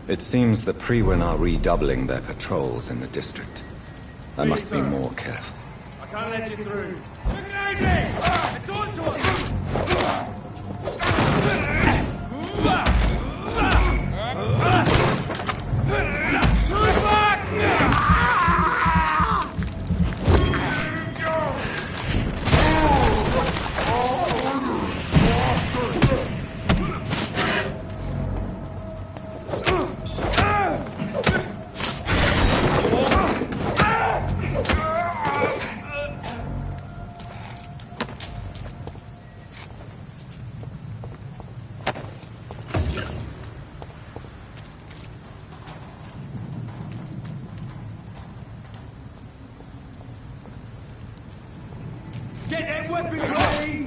It seems the Priwen are redoubling their patrols in the district. I must be more careful. I can't let you through. Look at me! It's on to us! Get them weapons ready!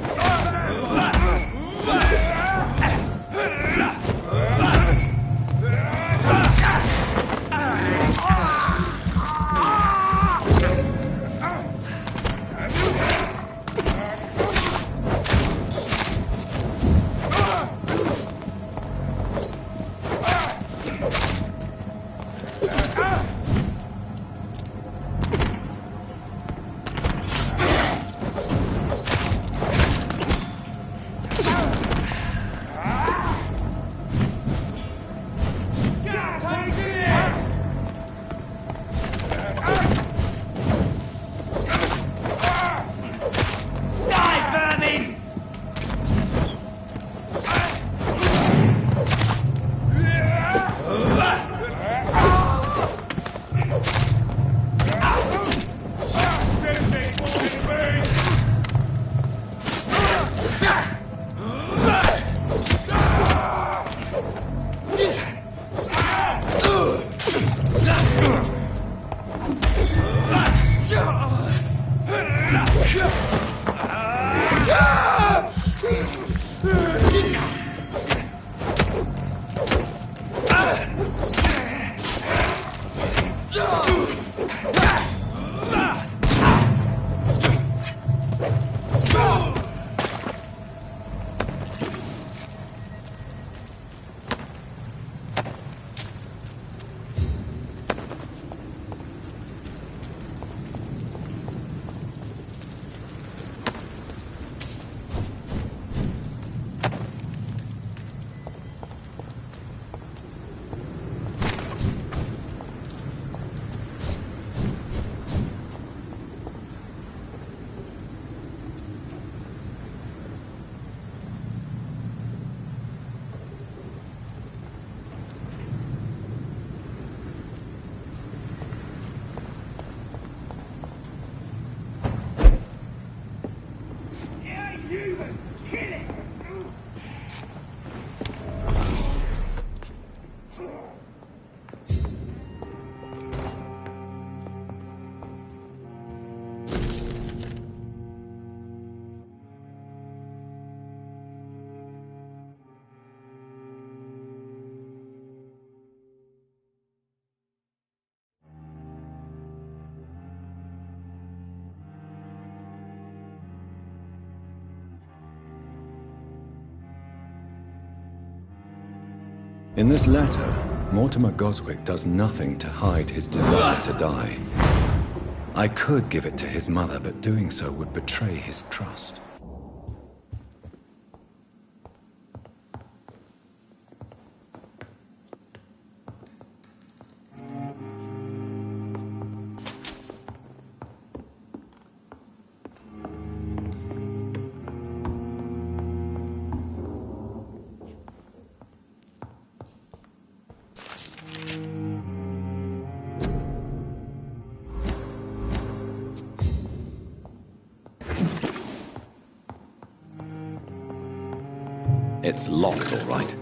In this letter, Mortimer Goswick does nothing to hide his desire to die. I could give it to his mother, but doing so would betray his trust. It's locked, all right.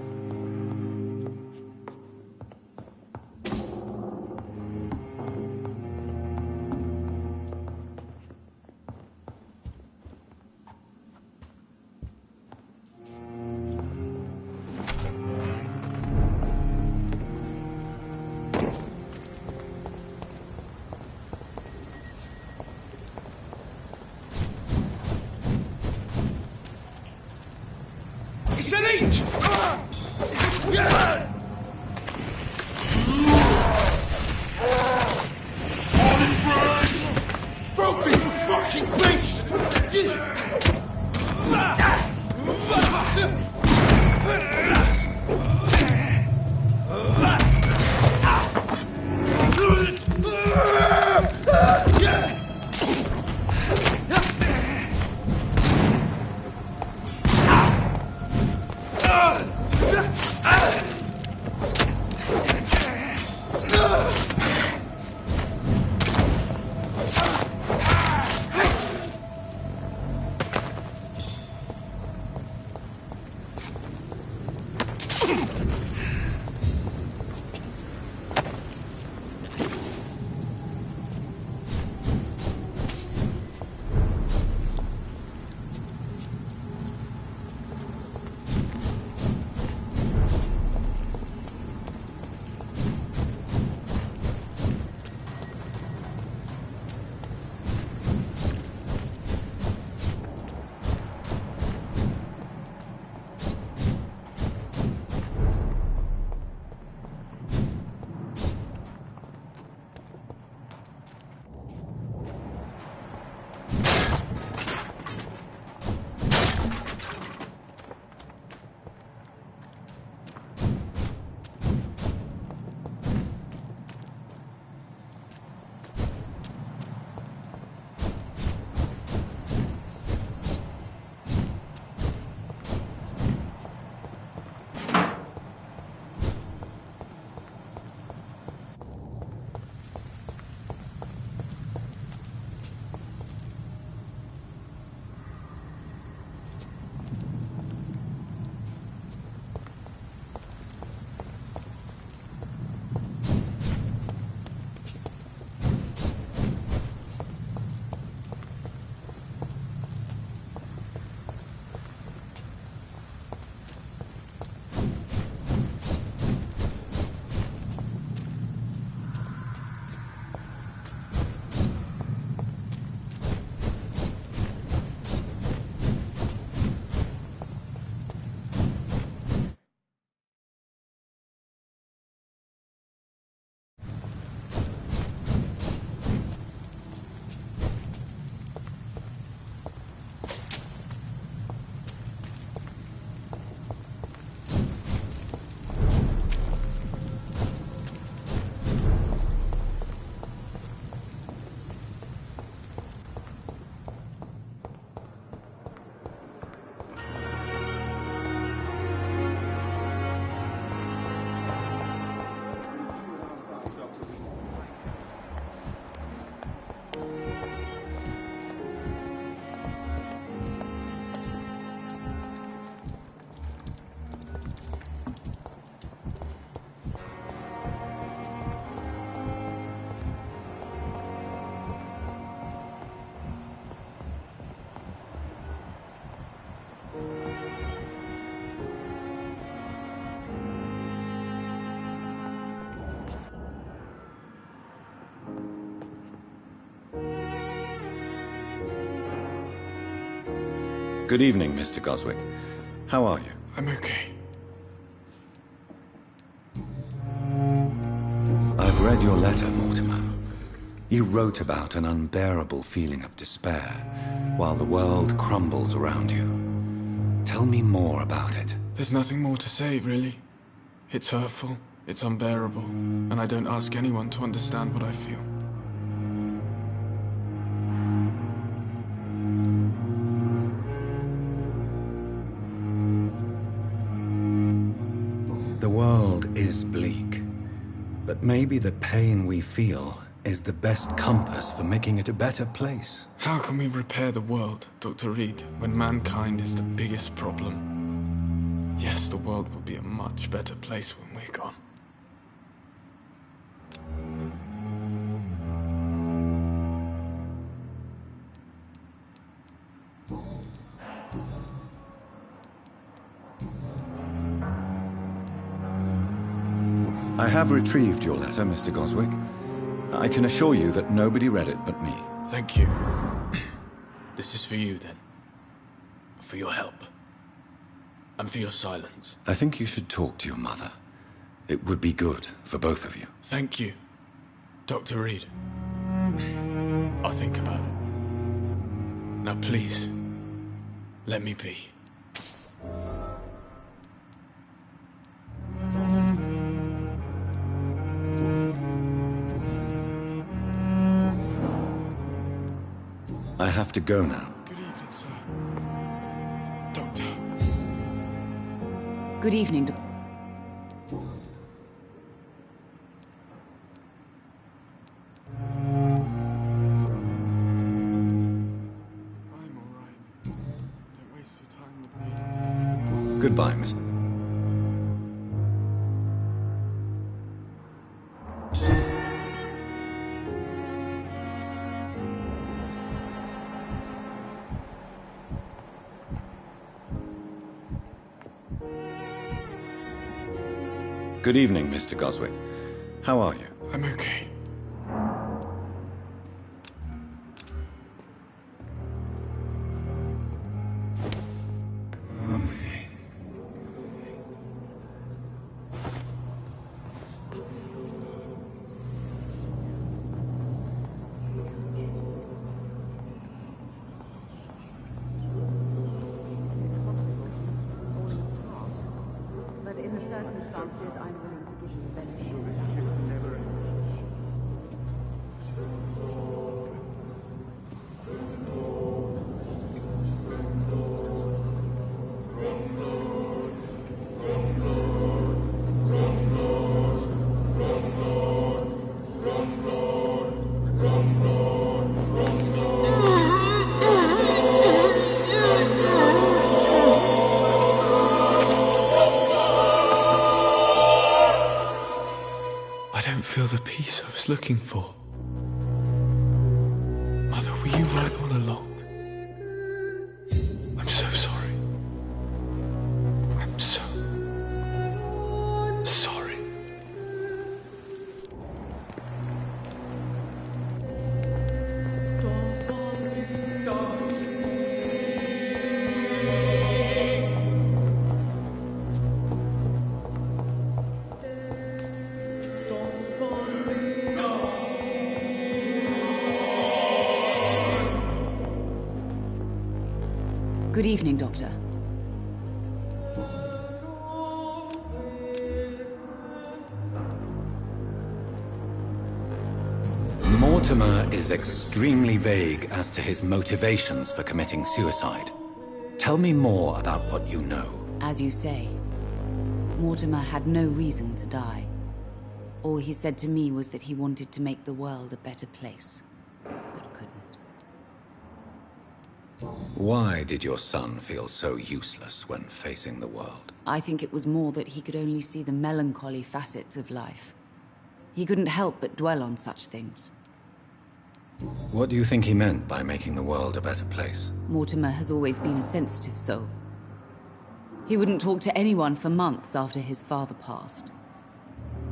It's an each! Good evening, Mr. Goswick. How are you? I'm okay. I've read your letter, Mortimer. You wrote about an unbearable feeling of despair while the world crumbles around you. Tell me more about it. There's nothing more to say, really. It's hurtful, it's unbearable, and I don't ask anyone to understand what I feel. The world is bleak, but maybe the pain we feel is the best compass for making it a better place. How can we repair the world, Dr. Reed, when mankind is the biggest problem? Yes, the world will be a much better place when we're gone. I have retrieved your letter, Mr. Goswick. I can assure you that nobody read it but me. Thank you. This is for you, then. For your help. And for your silence. I think you should talk to your mother. It would be good for both of you. Thank you, Dr. Reed. I'll think about it. Now please, let me be. I have to go now. Good evening, sir. Doctor. Good evening, I'm all right. Don't waste your time with me. Goodbye, Mr. Good evening, Mr. Goswick. How are you? I'm okay. But in the circumstances, I'm willing to give you the benefit of the doubt. I don't feel the peace I was looking for. Mother, were you right all along? I'm so sorry. I'm so sorry. Good evening, Doctor. Mortimer is extremely vague as to his motivations for committing suicide. Tell me more about what you know. As you say, Mortimer had no reason to die. All he said to me was that he wanted to make the world a better place, but couldn't. Why did your son feel so useless when facing the world? I think it was more that he could only see the melancholy facets of life. He couldn't help but dwell on such things. What do you think he meant by making the world a better place? Mortimer has always been a sensitive soul. He wouldn't talk to anyone for months after his father passed.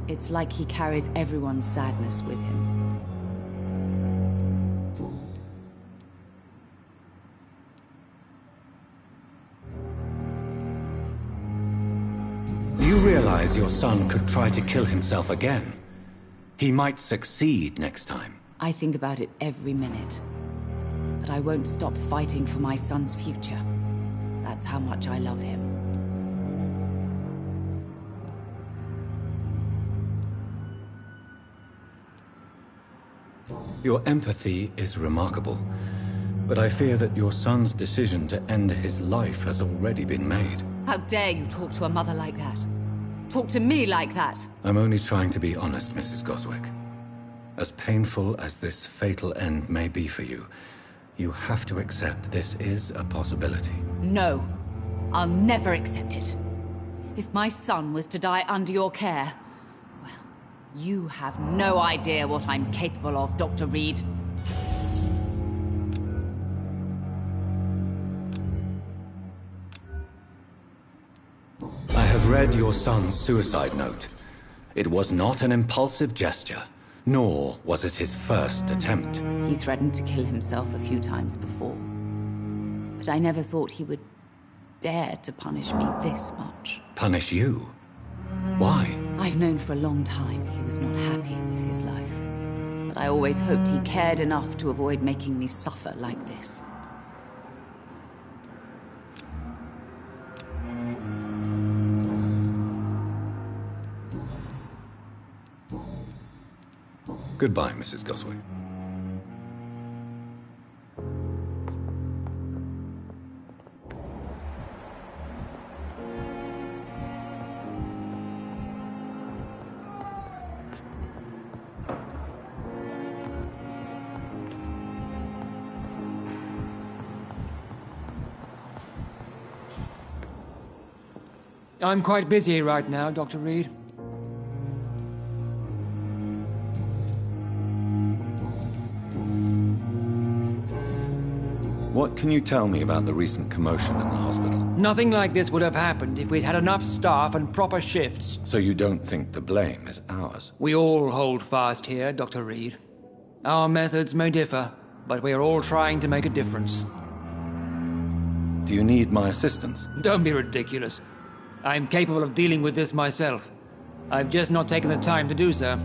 It's like he carries everyone's sadness with him. realize your son could try to kill himself again? He might succeed next time. I think about it every minute. But I won't stop fighting for my son's future. That's how much I love him. Your empathy is remarkable, but I fear that your son's decision to end his life has already been made. How dare you talk to a mother like that? Talk to me like that? I'm only trying to be honest, Mrs. Goswick. As painful as this fatal end may be for you, you have to accept this is a possibility. No, I'll never accept it. If my son was to die under your care, well, you have no idea what I'm capable of, Dr. Reed. I have read your son's suicide note. It was not an impulsive gesture, nor was it his first attempt. He threatened to kill himself a few times before. But I never thought he would dare to punish me this much. Punish you? Why? I've known for a long time he was not happy with his life. But I always hoped he cared enough to avoid making me suffer like this. Goodbye, Mrs. Goswick. I'm quite busy right now, Dr. Reed. What can you tell me about the recent commotion in the hospital? Nothing like this would have happened if we'd had enough staff and proper shifts. So you don't think the blame is ours? We all hold fast here, Dr. Reed. Our methods may differ, but we are all trying to make a difference. Do you need my assistance? Don't be ridiculous. I'm capable of dealing with this myself. I've just not taken the time to do so.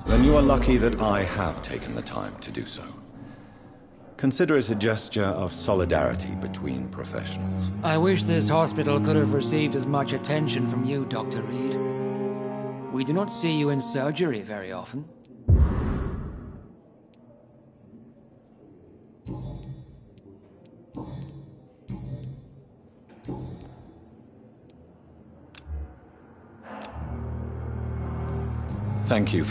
Then you are lucky that I have taken the time to do so. Consider it a gesture of solidarity between professionals. I wish this hospital could have received as much attention from you, Dr. Reed. We do not see you in surgery very often. Thank you.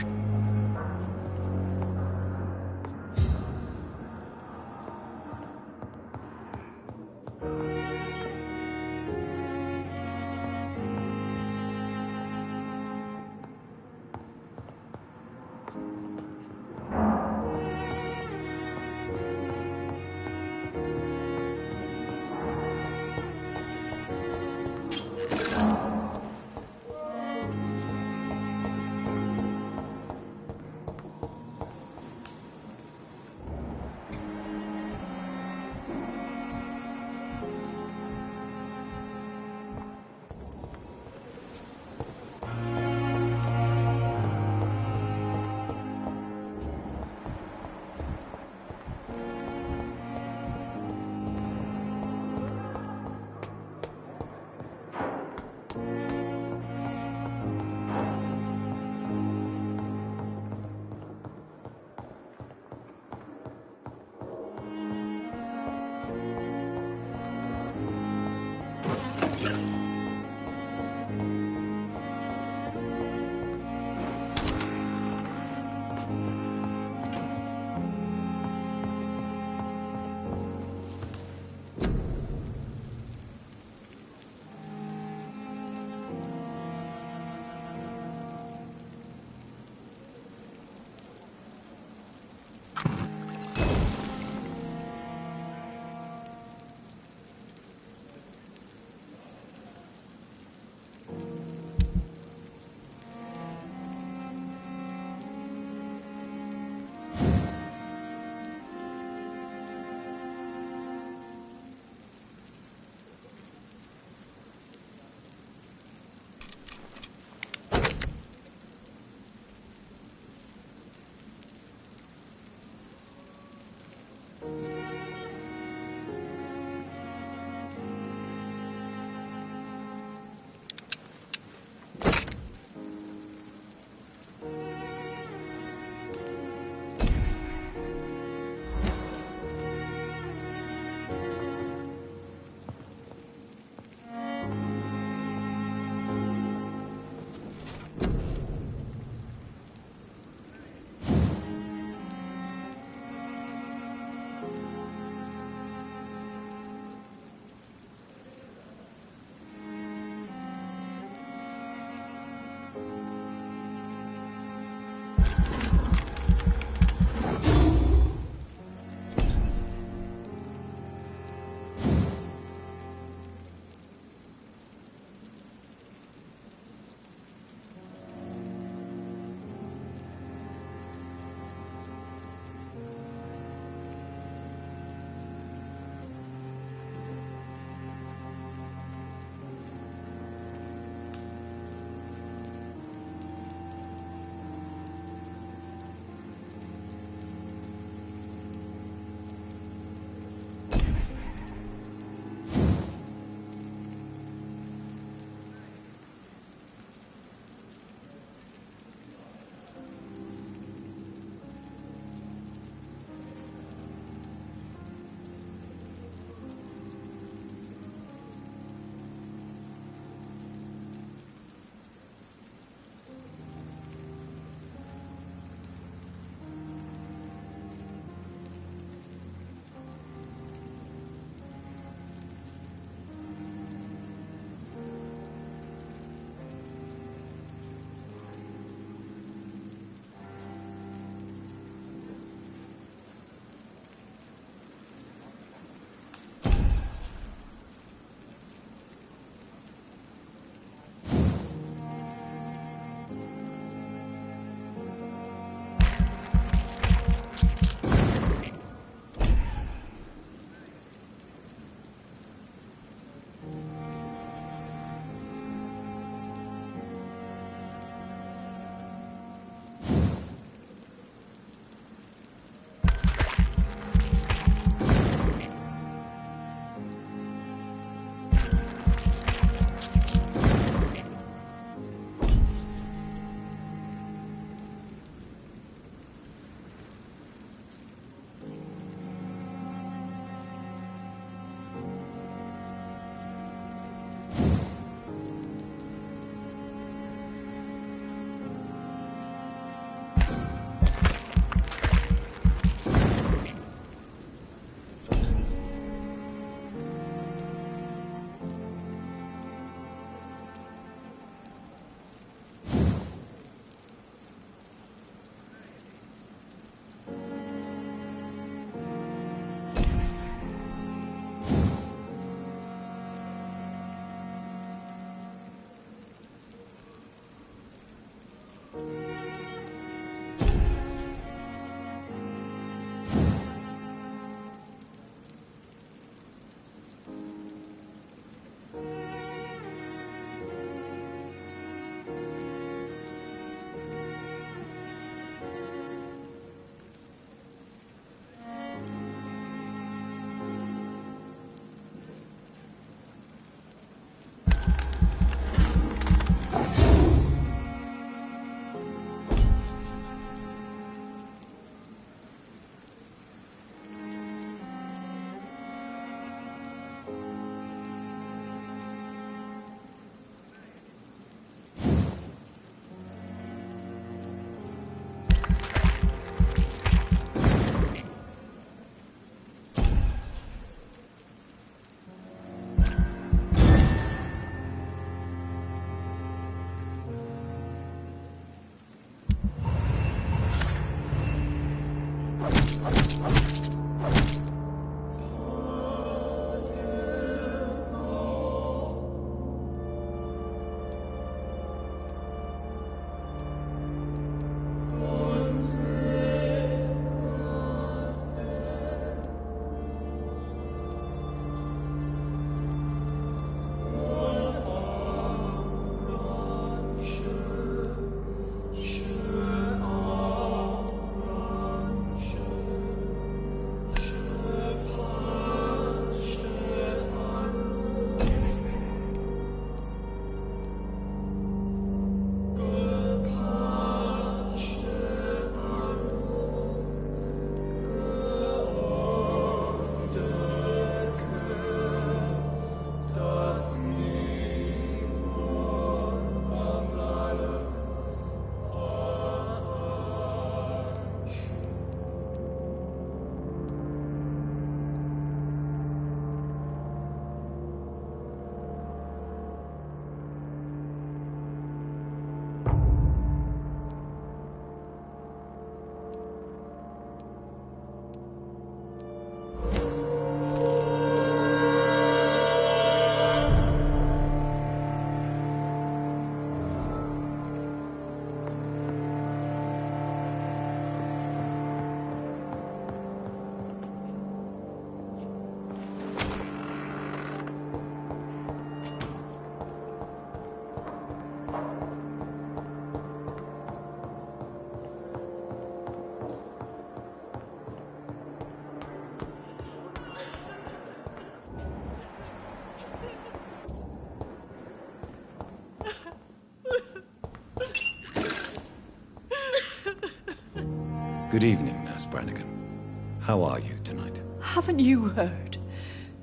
Good evening, Nurse Brannigan. How are you tonight? Haven't you heard?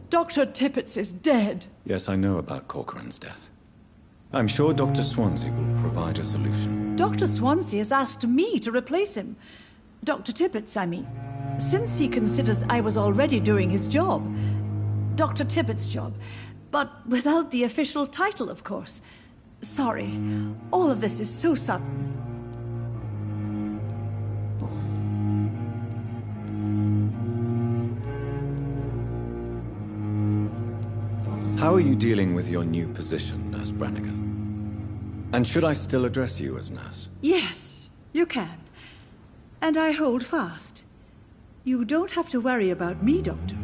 Dr. Tippett is dead. Yes, I know about Corcoran's death. I'm sure Dr. Swansea will provide a solution. Dr. Swansea has asked me to replace him. Dr. Tippett, I mean. Since he considers I was already doing his job. Dr. Tippett's job. But without the official title, of course. Sorry. All of this is so sudden. How are you dealing with your new position, Nurse Brannigan? And should I still address you as nurse? Yes, you can. And I hold fast. You don't have to worry about me, Doctor.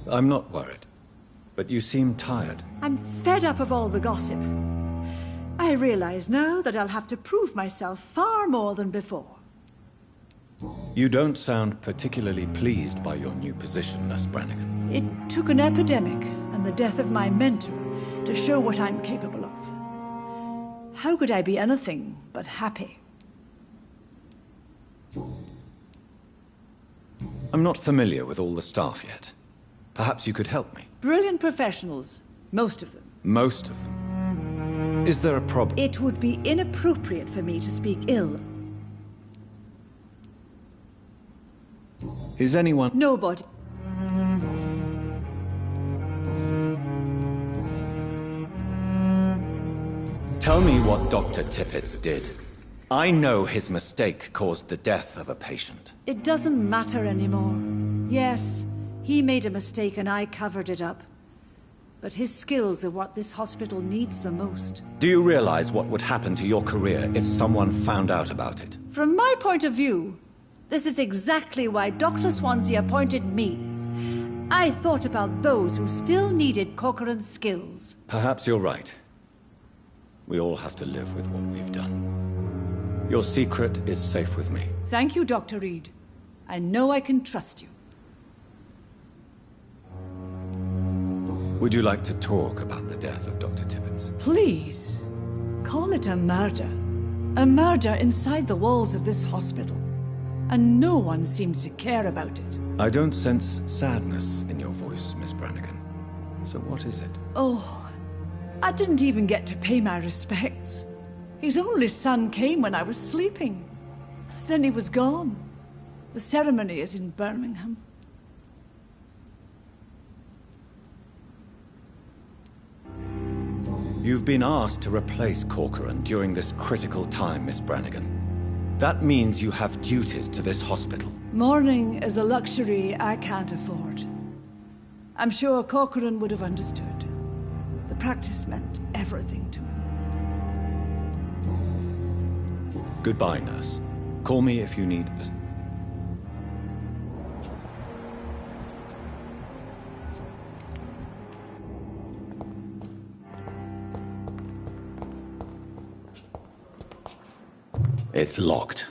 I'm not worried, but you seem tired. I'm fed up of all the gossip. I realize now that I'll have to prove myself far more than before. You don't sound particularly pleased by your new position, Nurse Brannigan. It took an epidemic and the death of my mentor to show what I'm capable of. How could I be anything but happy? I'm not familiar with all the staff yet. Perhaps you could help me. Brilliant professionals, most of them. Most of them. Is there a problem? It would be inappropriate for me to speak ill. Is anyone... Nobody. Tell me what Dr. Tippett did. I know his mistake caused the death of a patient. It doesn't matter anymore. Yes, he made a mistake and I covered it up. But his skills are what this hospital needs the most. Do you realize what would happen to your career if someone found out about it? From my point of view, this is exactly why Dr. Swansea appointed me. I thought about those who still needed Corcoran's skills. Perhaps you're right. We all have to live with what we've done. Your secret is safe with me. Thank you, Dr. Reed. I know I can trust you. Would you like to talk about the death of Dr. Tippett? Please, call it a murder. A murder inside the walls of this hospital. And no one seems to care about it. I don't sense sadness in your voice, Miss Brannigan. So what is it? Oh, I didn't even get to pay my respects. His only son came when I was sleeping. Then he was gone. The ceremony is in Birmingham. You've been asked to replace Corcoran during this critical time, Miss Brannigan. That means you have duties to this hospital. Mourning is a luxury I can't afford. I'm sure Corcoran would have understood. The practice meant everything to him. Goodbye, nurse. Call me if you need... It's locked.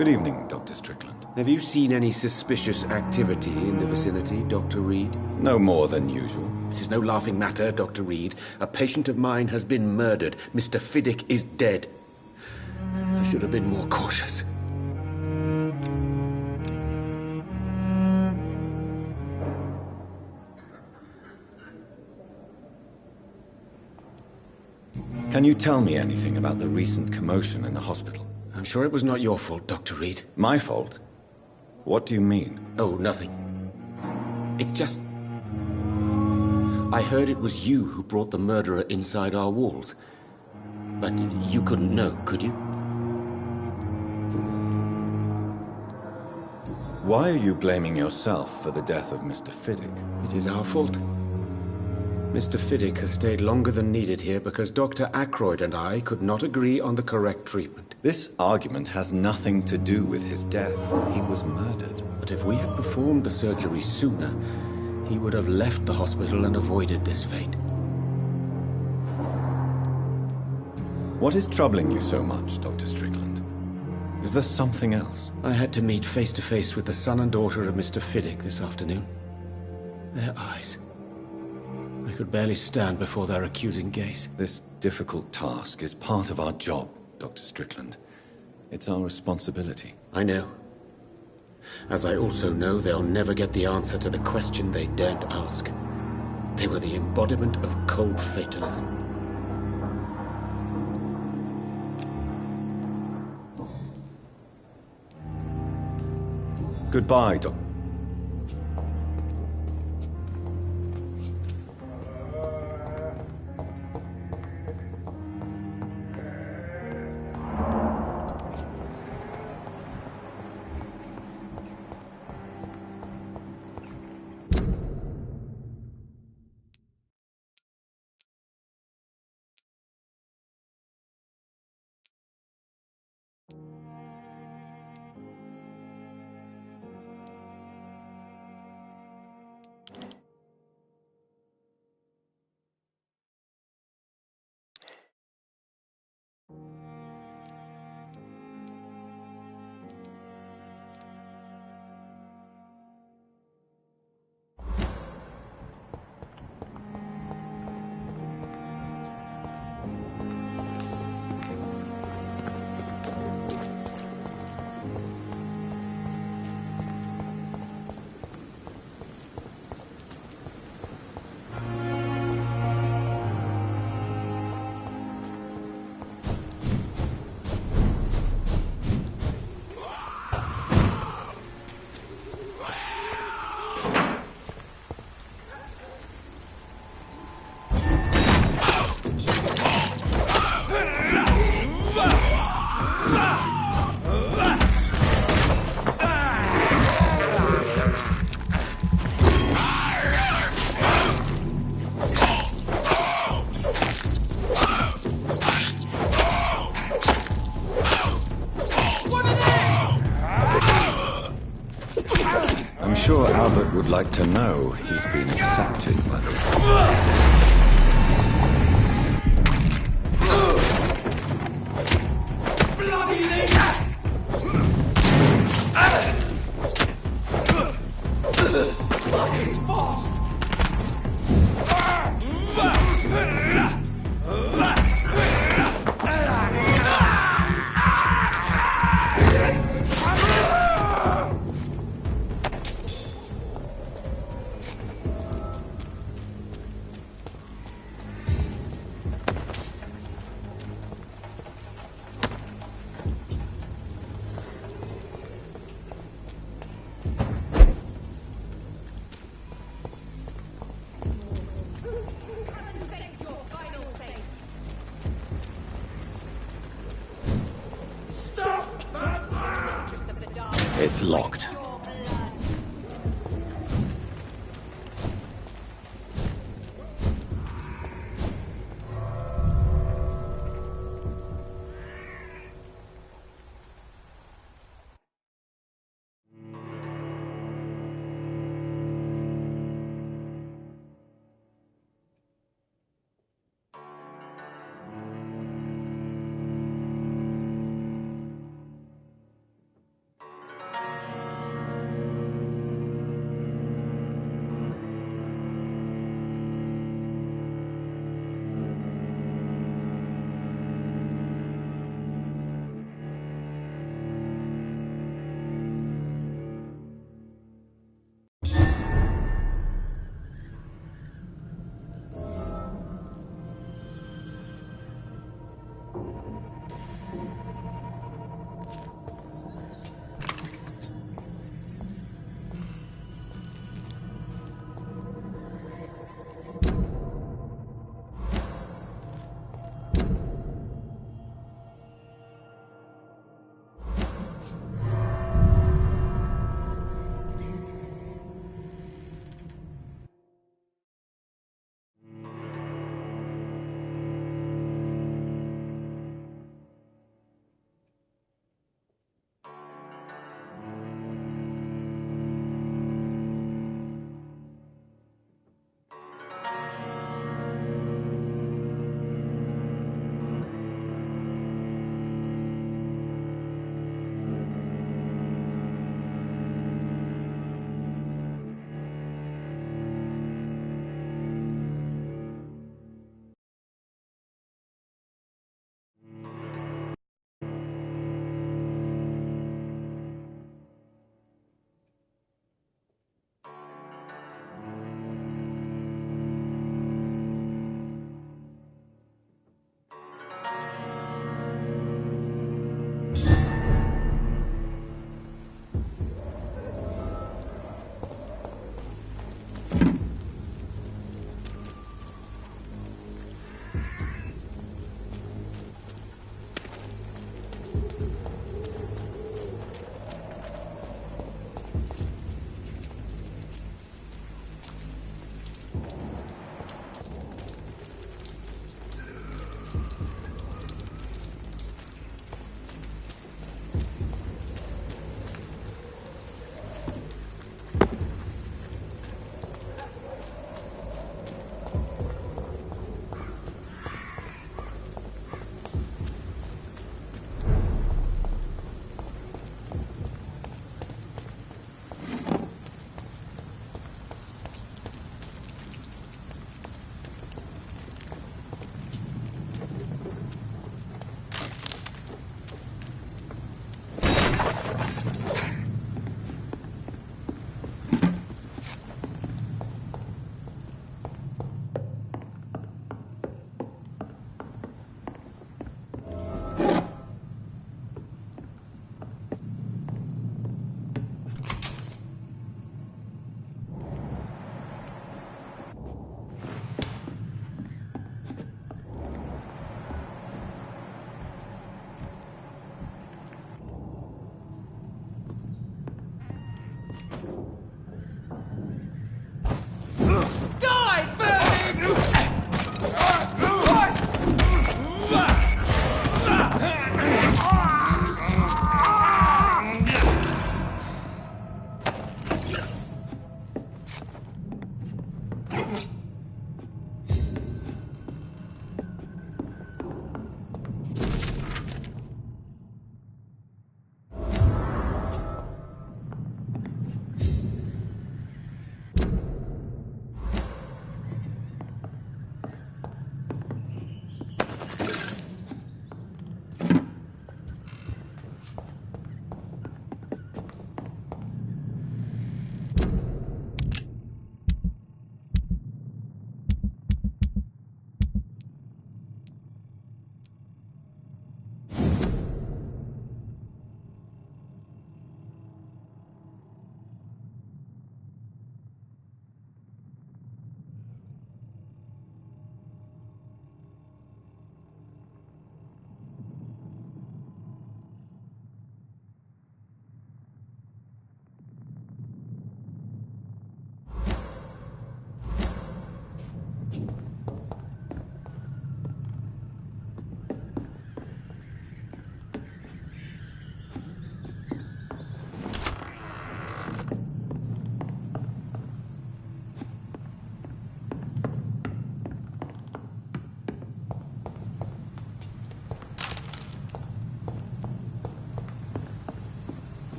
Good evening, Dr. Strickland. Have you seen any suspicious activity in the vicinity, Dr. Reed? No more than usual. This is no laughing matter, Dr. Reed. A patient of mine has been murdered. Mr. Fiddick is dead. I should have been more cautious. Can you tell me anything about the recent commotion in the hospital? I'm sure it was not your fault, Dr. Reed. My fault? What do you mean? Oh, nothing. It's just... I heard it was you who brought the murderer inside our walls. But you couldn't know, could you? Why are you blaming yourself for the death of Mr. Fiddick? It is our fault. Mr. Fiddick has stayed longer than needed here because Dr. Ackroyd and I could not agree on the correct treatment. This argument has nothing to do with his death. He was murdered. But if we had performed the surgery sooner, he would have left the hospital and avoided this fate. What is troubling you so much, Dr. Strickland? Is there something else? I had to meet face to face with the son and daughter of Mr. Fiddick this afternoon. Their eyes. I could barely stand before their accusing gaze. This difficult task is part of our job, Dr. Strickland. It's our responsibility. I know. As I also know they'll never get the answer to the question they daren't ask. They were the embodiment of cold fatalism. Goodbye, Doc. I'm sure Albert would like to know he's been accepted by the... It's locked.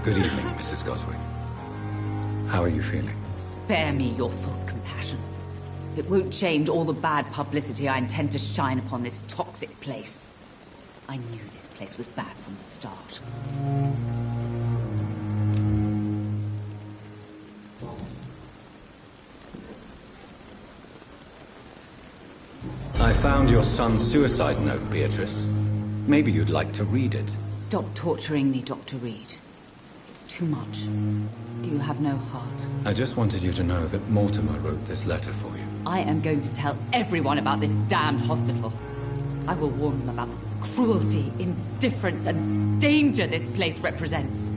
Good evening, Mrs. Goswick. How are you feeling? Spare me your false compassion. It won't change all the bad publicity I intend to shine upon this toxic place. I knew this place was bad from the start. I found your son's suicide note, Beatrice. Maybe you'd like to read it. Stop torturing me, Dr. Reed. It's too much. Do you have no heart? I just wanted you to know that Mortimer wrote this letter for you. I am going to tell everyone about this damned hospital. I will warn them about the cruelty, indifference, and danger this place represents.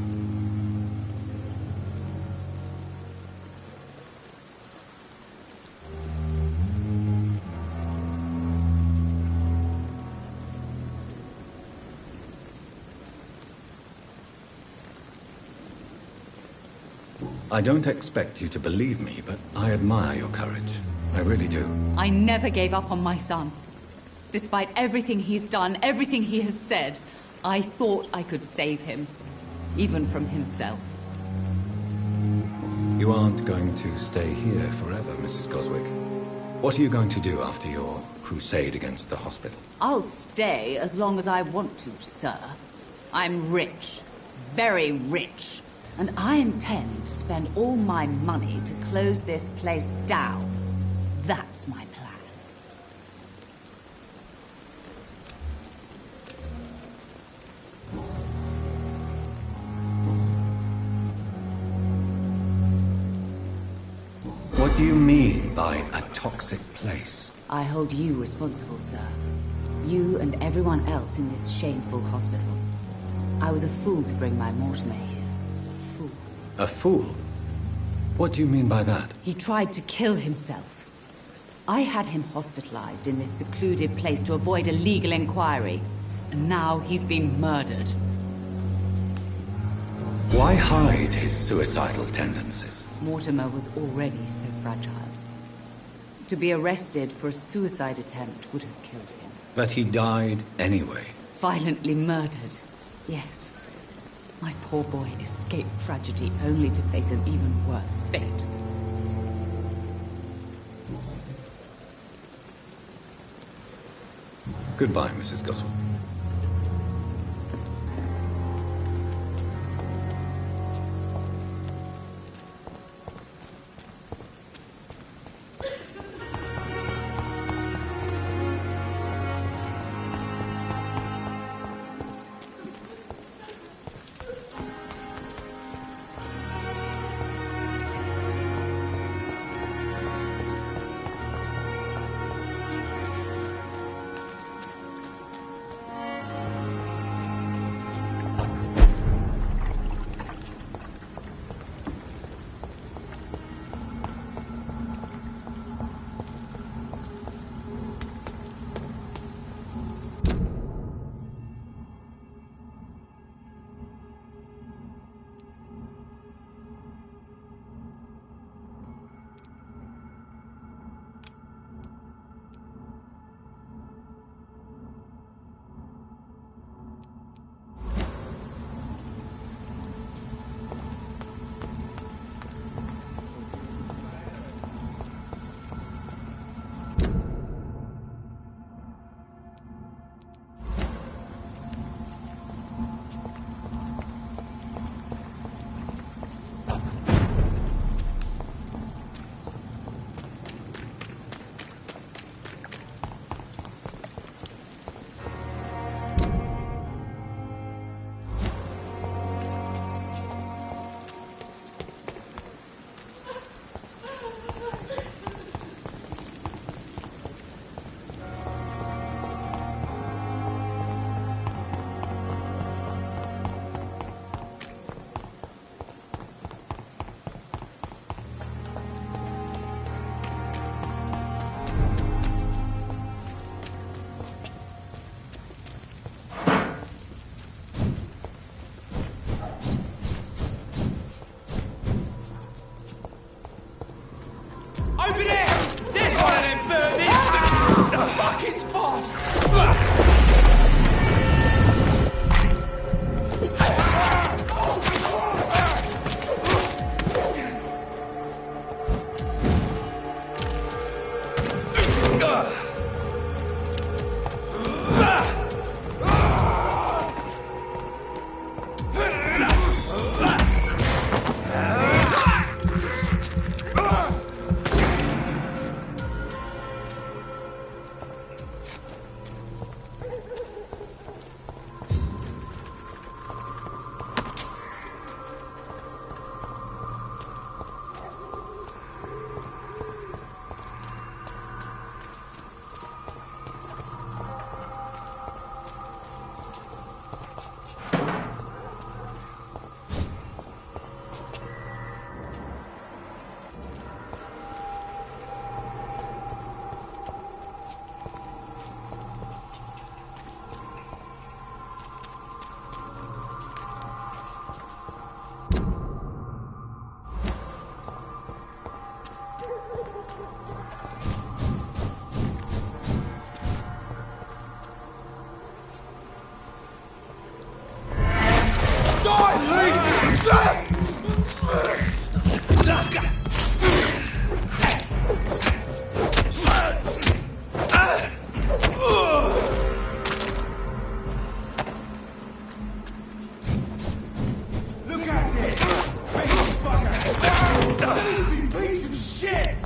I don't expect you to believe me, but I admire your courage. I really do. I never gave up on my son. Despite everything he's done, everything he has said, I thought I could save him. Even from himself. You aren't going to stay here forever, Mrs. Goswick. What are you going to do after your crusade against the hospital? I'll stay as long as I want to, sir. I'm rich. Very rich. And I intend to spend all my money to close this place down. That's my plan. What do you mean by a toxic place? I hold you responsible, sir. You and everyone else in this shameful hospital. I was a fool to bring my Mortimer here. A fool? What do you mean by that? He tried to kill himself. I had him hospitalized in this secluded place to avoid a legal inquiry. And now he's been murdered. Why hide his suicidal tendencies? Mortimer was already so fragile. To be arrested for a suicide attempt would have killed him. But he died anyway. Violently murdered, yes. My poor boy escaped tragedy only to face an even worse fate. Goodbye, Mrs. Goswell. Fuck, it's fast! Look at it! Big fucker! Piece of shit!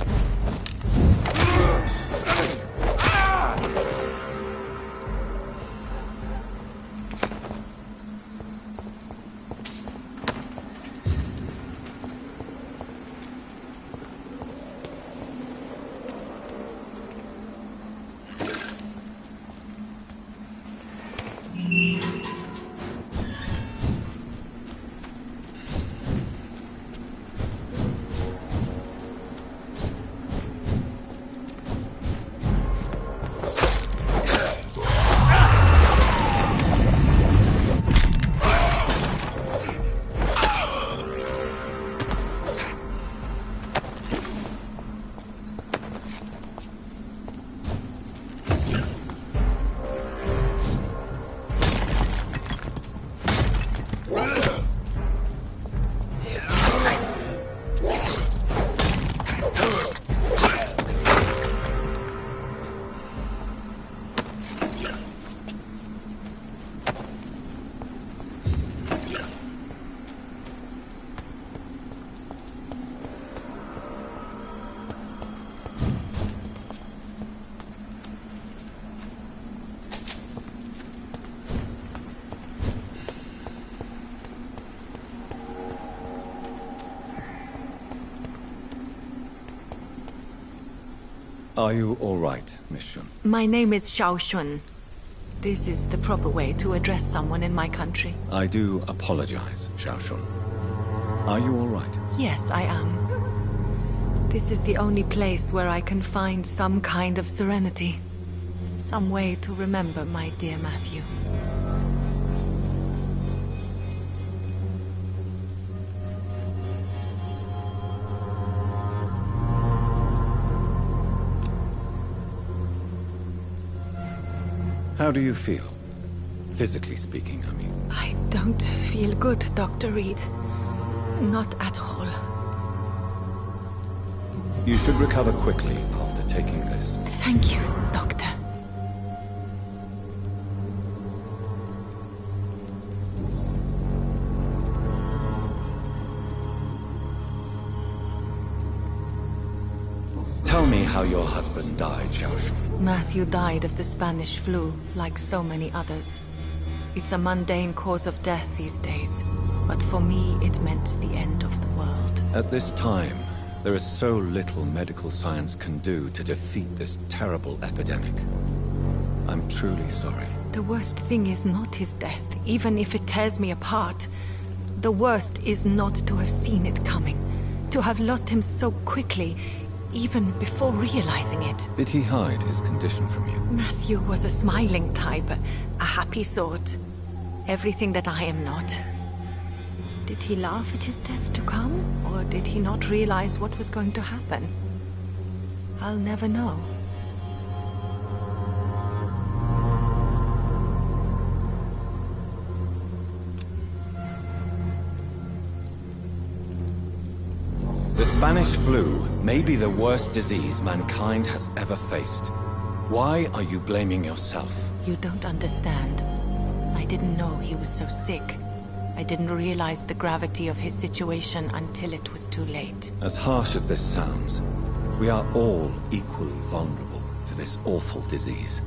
Are you all right, Miss Shun? My name is Xiao Shun. This is the proper way to address someone in my country. I do apologize, Xiao Shun. Are you all right? Yes, I am. This is the only place where I can find some kind of serenity. Some way to remember my dear Matthew. How do you feel? Physically speaking, I mean. I don't feel good, Dr. Reed. Not at all. You should recover quickly after taking this. Thank you, Doctor. Tell me how your husband died, Xiao Shun. Matthew died of the Spanish flu, like so many others. It's a mundane cause of death these days, but for me it meant the end of the world. At this time, there is so little medical science can do to defeat this terrible epidemic. I'm truly sorry. The worst thing is not his death, even if it tears me apart. The worst is not to have seen it coming, to have lost him so quickly, even before realizing it. Did he hide his condition from you? Matthew was a smiling type, a happy sort. Everything that I am not. Did he laugh at his death to come, or did he not realize what was going to happen? I'll never know. Spanish flu may be the worst disease mankind has ever faced. Why are you blaming yourself? You don't understand. I didn't know he was so sick. I didn't realize the gravity of his situation until it was too late. As harsh as this sounds, we are all equally vulnerable to this awful disease.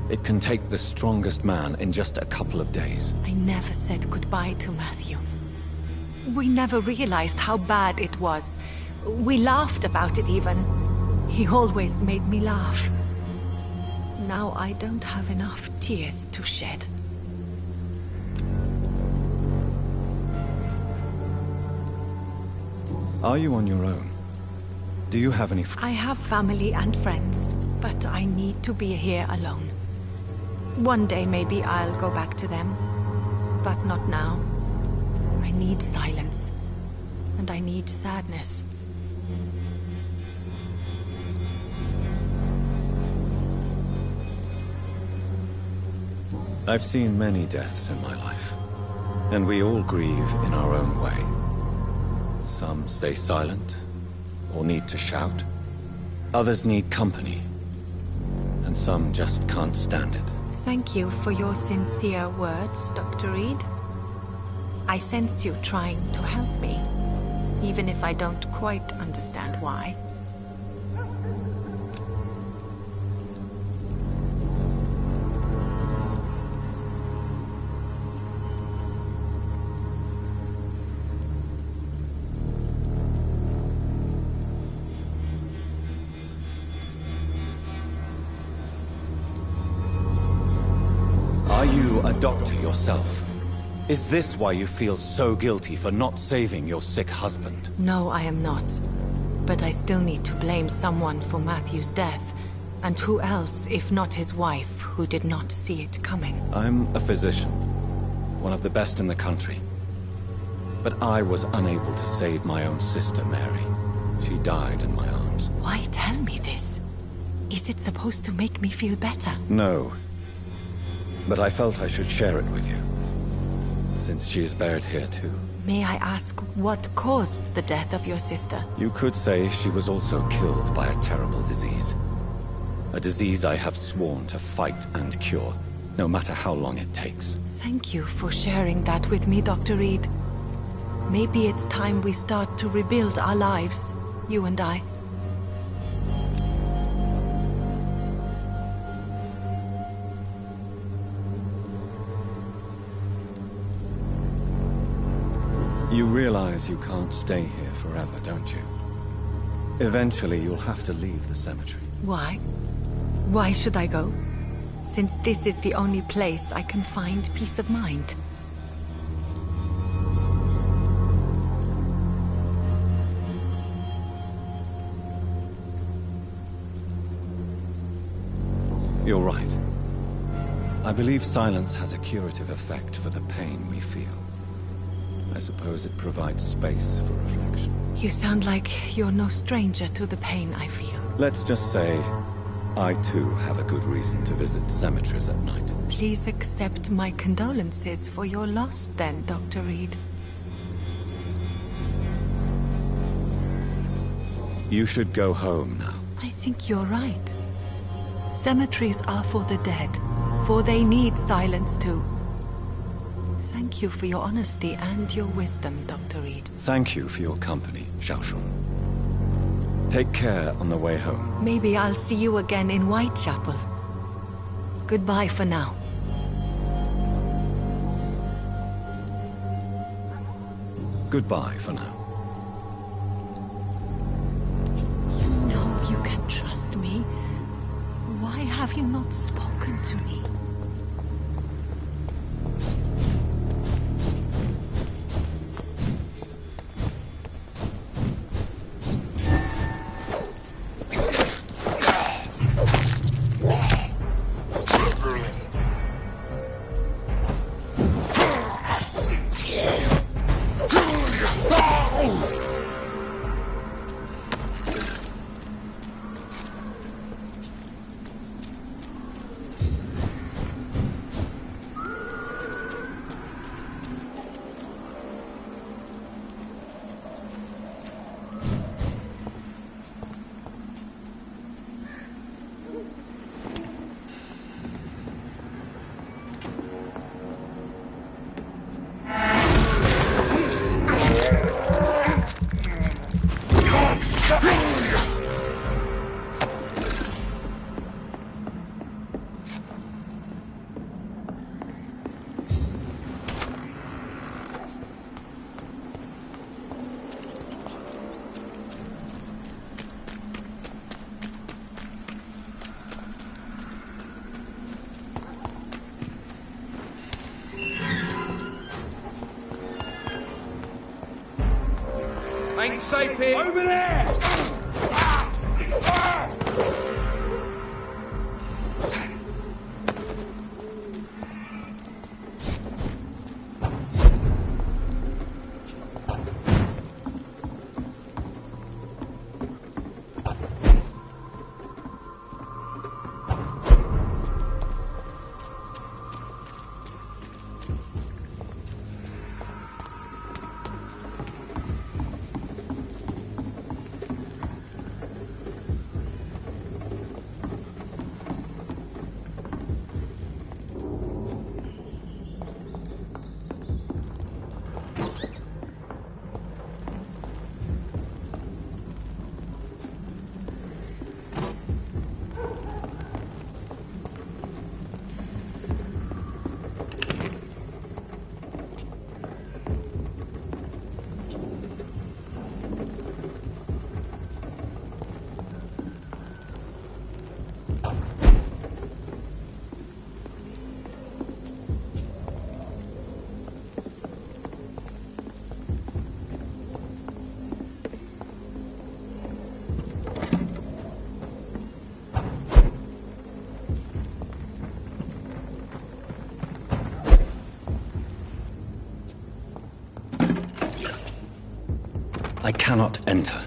It can take the strongest man in just a couple of days. I never said goodbye to Matthew. We never realized how bad it was. We laughed about it even. He always made me laugh. Now I don't have enough tears to shed. Are you on your own? Do you have any I have family and friends, but I need to be here alone. One day maybe I'll go back to them, but not now. I need silence, and I need sadness. I've seen many deaths in my life, and we all grieve in our own way. Some stay silent, or need to shout. Others need company, and some just can't stand it. Thank you for your sincere words, Dr. Reed. I sense you trying to help me, even if I don't quite understand why. Are you a doctor yourself? Is this why you feel so guilty for not saving your sick husband? No, I am not. But I still need to blame someone for Matthew's death. And who else, if not his wife, who did not see it coming? I'm a physician, one of the best in the country. But I was unable to save my own sister, Mary. She died in my arms. Why tell me this? Is it supposed to make me feel better? No. But I felt I should share it with you, since she is buried here too. May I ask what caused the death of your sister? You could say she was also killed by a terrible disease. A disease I have sworn to fight and cure, no matter how long it takes. Thank you for sharing that with me, Dr. Reed. Maybe it's time we start to rebuild our lives, you and I. You realize you can't stay here forever, don't you? Eventually, you'll have to leave the cemetery. Why? Why should I go? Since this is the only place I can find peace of mind. You're right. I believe silence has a curative effect for the pain we feel. I suppose it provides space for reflection. You sound like you're no stranger to the pain I feel. Let's just say, I too have a good reason to visit cemeteries at night. Please accept my condolences for your loss then, Dr. Reed. You should go home now. I think you're right. Cemeteries are for the dead, for they need silence too. Thank you for your honesty and your wisdom, Dr. Reed. Thank you for your company, Xiaoshun. Take care on the way home. Maybe I'll see you again in Whitechapel. Goodbye for now. Goodbye for now. You know you can trust me. Why have you not spoken to me? Ain't safe here. Over there! I cannot enter.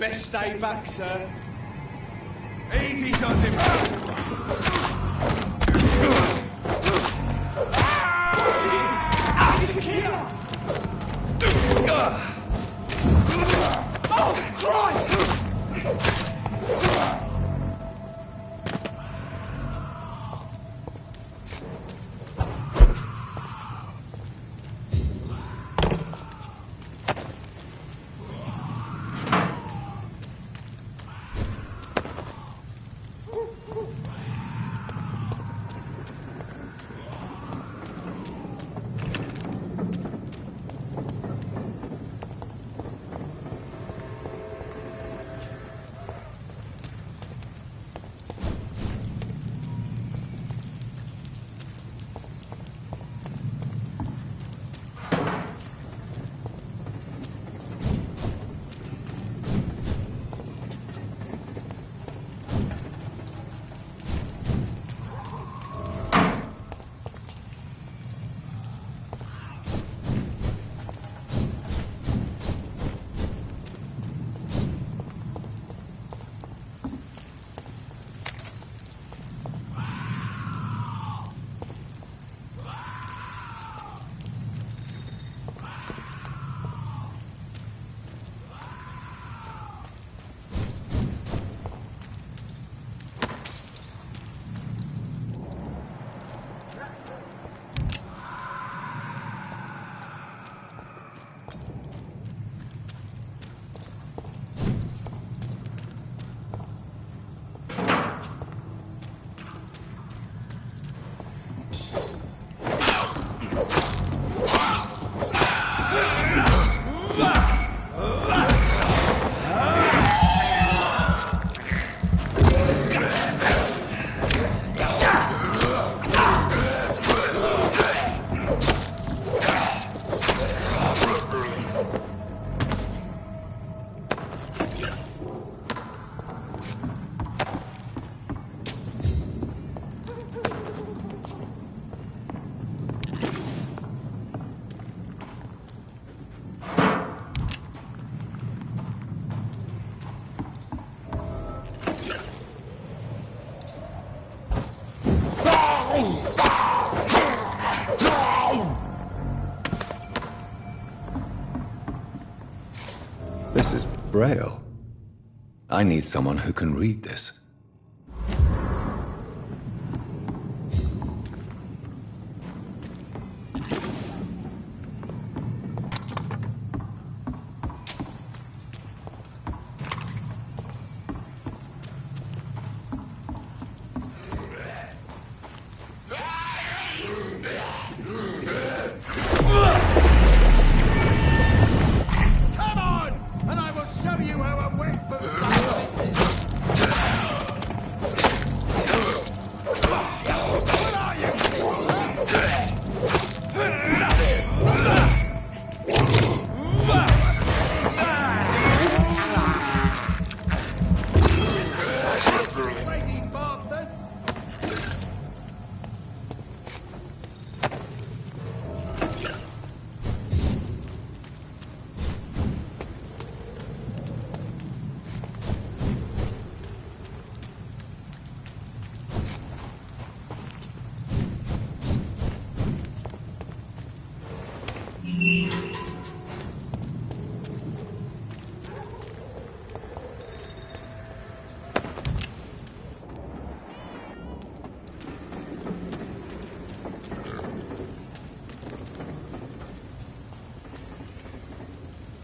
Best stay back, sir. Easy does him. He's a killer! Oh, Christ! This is Braille. I need someone who can read this.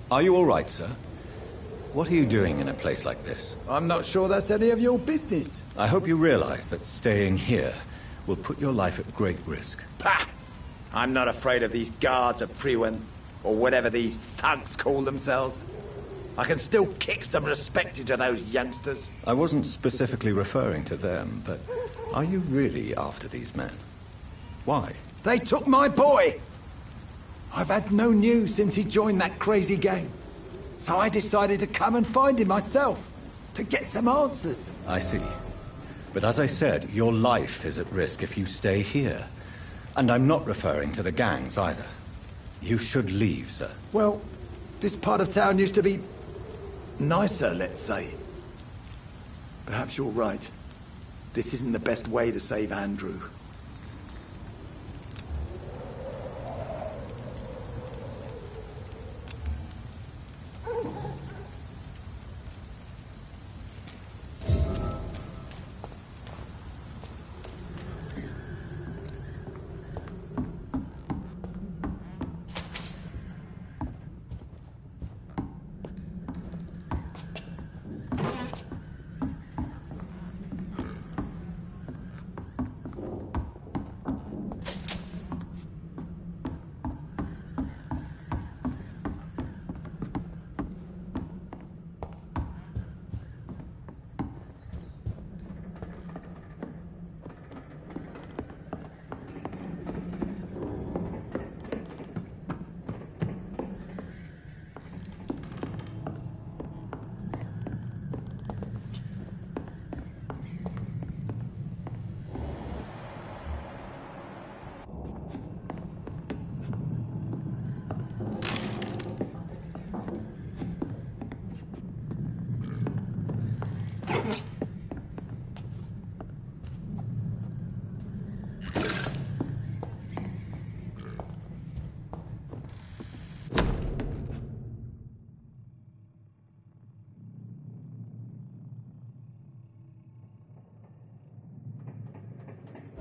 Are you all right, sir? What are you doing in a place like this? I'm not sure that's any of your business. I hope you realize that staying here will put your life at great risk. Pah! I'm not afraid of these guards of Priwen, or whatever these thugs call themselves. I can still kick some respect into those youngsters. I wasn't specifically referring to them, but are you really after these men? Why? They took my boy! I've had no news since he joined that crazy gang. So I decided to come and find him myself, to get some answers. I see. But as I said, your life is at risk if you stay here. And I'm not referring to the gangs either. You should leave, sir. Well, this part of town used to be nicer, let's say. Perhaps you're right. This isn't the best way to save Andrew.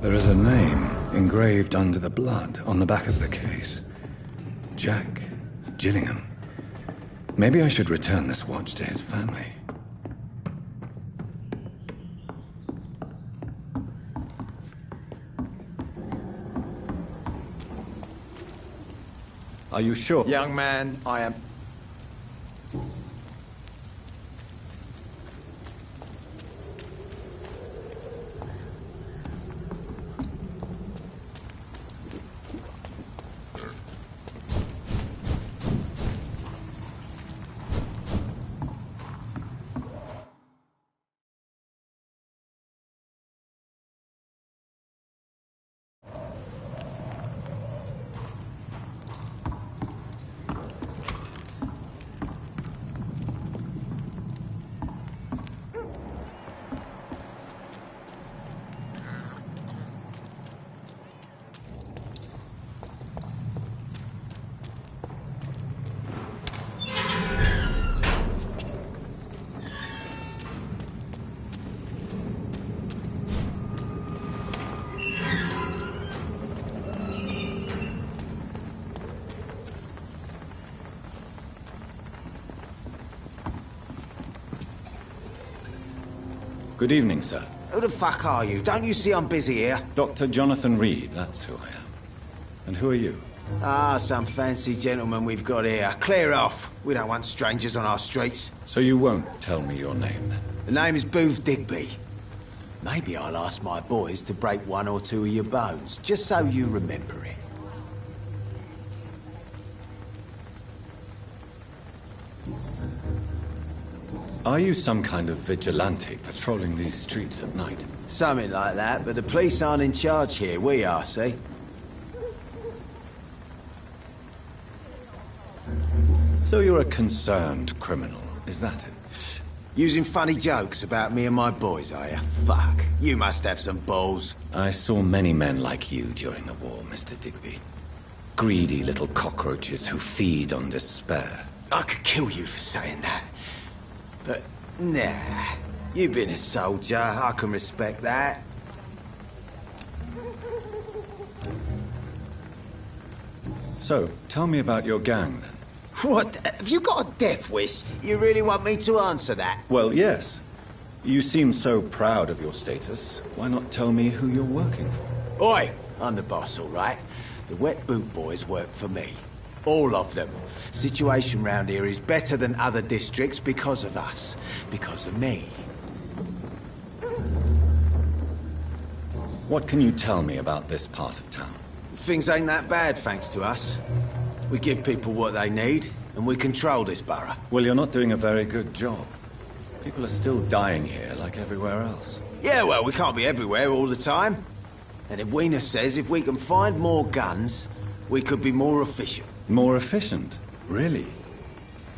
There is a name engraved under the blood on the back of the case. Jack Gillingham. Maybe I should return this watch to his family. Are you sure? Young man, I am... Good evening, sir. Who the fuck are you? Don't you see I'm busy here? Dr. Jonathan Reed, that's who I am. And who are you? Ah, some fancy gentleman we've got here. Clear off. We don't want strangers on our streets. So you won't tell me your name, then? The name is Booth Digby. Maybe I'll ask my boys to break one or two of your bones, just so you remember it. Are you some kind of vigilante patrolling these streets at night? Something like that, but the police aren't in charge here. We are, see? So you're a concerned criminal, is that it? Using funny jokes about me and my boys, are you? Fuck. You must have some balls. I saw many men like you during the war, Mr. Digby. Greedy little cockroaches who feed on despair. I could kill you for saying that. But, nah. You've been a soldier. I can respect that. So, tell me about your gang, then. What? Have you got a death wish? You really want me to answer that? Well, yes. You seem so proud of your status. Why not tell me who you're working for? Oi! I'm the boss, all right? The Wet Boot Boys work for me. All of them. Situation round here is better than other districts because of us. Because of me. What can you tell me about this part of town? Things ain't that bad, thanks to us. We give people what they need, and we control this borough. Well, you're not doing a very good job. People are still dying here, like everywhere else. Yeah, well, we can't be everywhere all the time. And Edwina says if we can find more guns, we could be more efficient. More efficient? Really?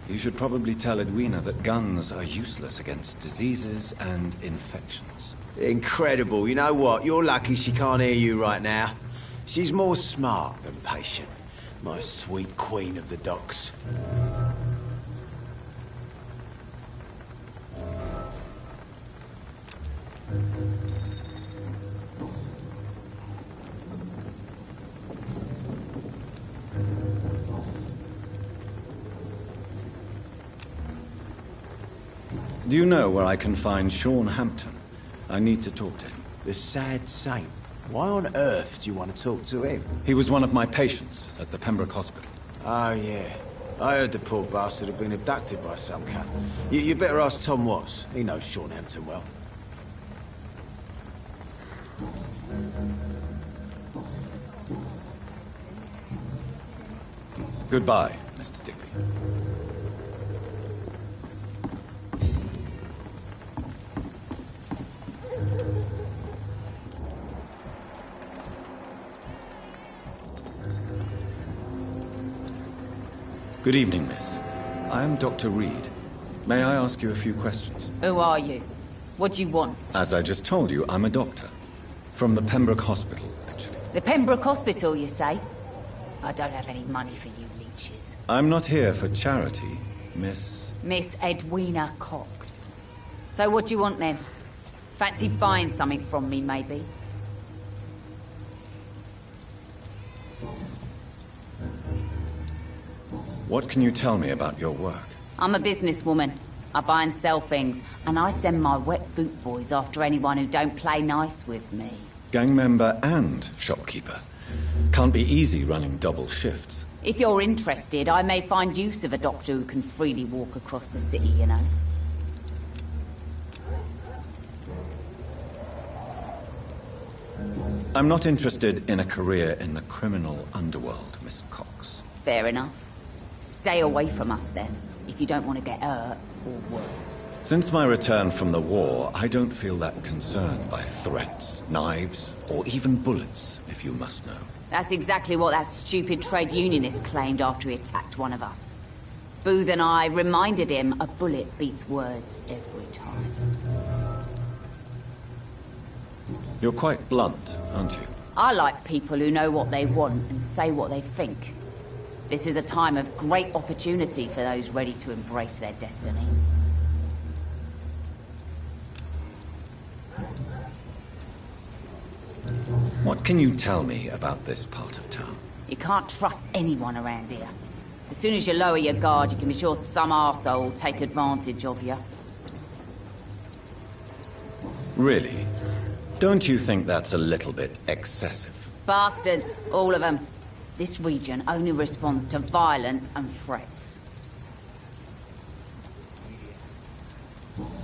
You should probably tell Edwina that guns are useless against diseases and infections. Incredible. You know what? You're lucky she can't hear you right now. She's more smart than patient. My sweet queen of the docks. Do you know where I can find Sean Hampton? I need to talk to him. The sad saint. Why on earth do you want to talk to him? He was one of my patients at the Pembroke Hospital. Oh, yeah. I heard the poor bastard had been abducted by some cunt. You better ask Tom Watts. He knows Sean Hampton well. Goodbye, Mr. Digby. Good evening, miss. I am Dr. Reed. May I ask you a few questions? Who are you? What do you want? As I just told you, I'm a doctor. From the Pembroke Hospital, actually. The Pembroke Hospital, you say? I don't have any money for you leeches. I'm not here for charity, Miss... Miss Edwina Cox. So what do you want then? Fancy buying something from me, maybe? What can you tell me about your work? I'm a businesswoman. I buy and sell things, and I send my wet boot boys after anyone who don't play nice with me. Gang member and shopkeeper. Can't be easy running double shifts. If you're interested, I may find use of a doctor who can freely walk across the city, you know. I'm not interested in a career in the criminal underworld, Miss Cox. Fair enough. Stay away from us then, if you don't want to get hurt, or worse. Since my return from the war, I don't feel that concerned by threats, knives, or even bullets, if you must know. That's exactly what that stupid trade unionist claimed after he attacked one of us. Booth and I reminded him a bullet beats words every time. You're quite blunt, aren't you? I like people who know what they want and say what they think. This is a time of great opportunity for those ready to embrace their destiny. What can you tell me about this part of town? You can't trust anyone around here. As soon as you lower your guard, you can be sure some arsehole will take advantage of you. Really? Don't you think that's a little bit excessive? Bastards, all of them. This region only responds to violence and threats.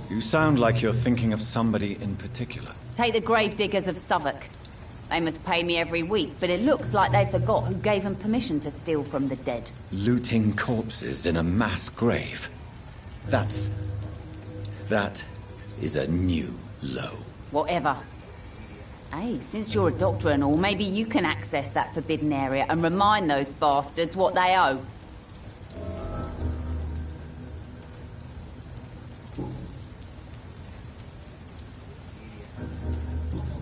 You sound like you're thinking of somebody in particular. Take the gravediggers of Southwark. They must pay me every week, but it looks like they forgot who gave them permission to steal from the dead. Looting corpses in a mass grave. That is a new low. Whatever. Hey, since you're a doctor and all, maybe you can access that forbidden area and remind those bastards what they owe.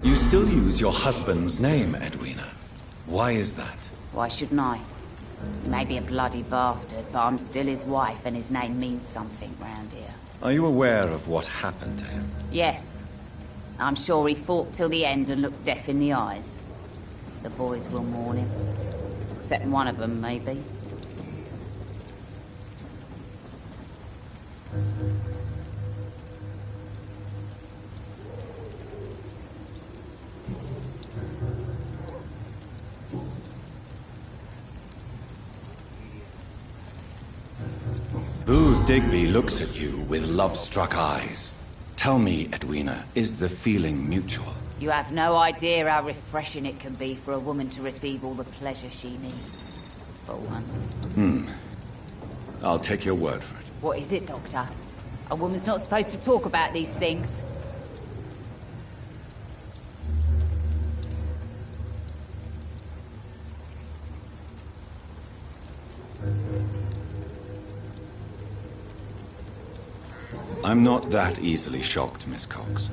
You still use your husband's name, Edwina. Why is that? Why shouldn't I? He may be a bloody bastard, but I'm still his wife and his name means something round here. Are you aware of what happened to him? Yes. I'm sure he fought till the end and looked death in the eyes. The boys will mourn him. Except one of them, maybe. Booth Digby looks at you with love-struck eyes. Tell me, Edwina, is the feeling mutual? You have no idea how refreshing it can be for a woman to receive all the pleasure she needs. For once. I'll take your word for it. What is it, Doctor? A woman's not supposed to talk about these things. I'm not that easily shocked, Miss Cox.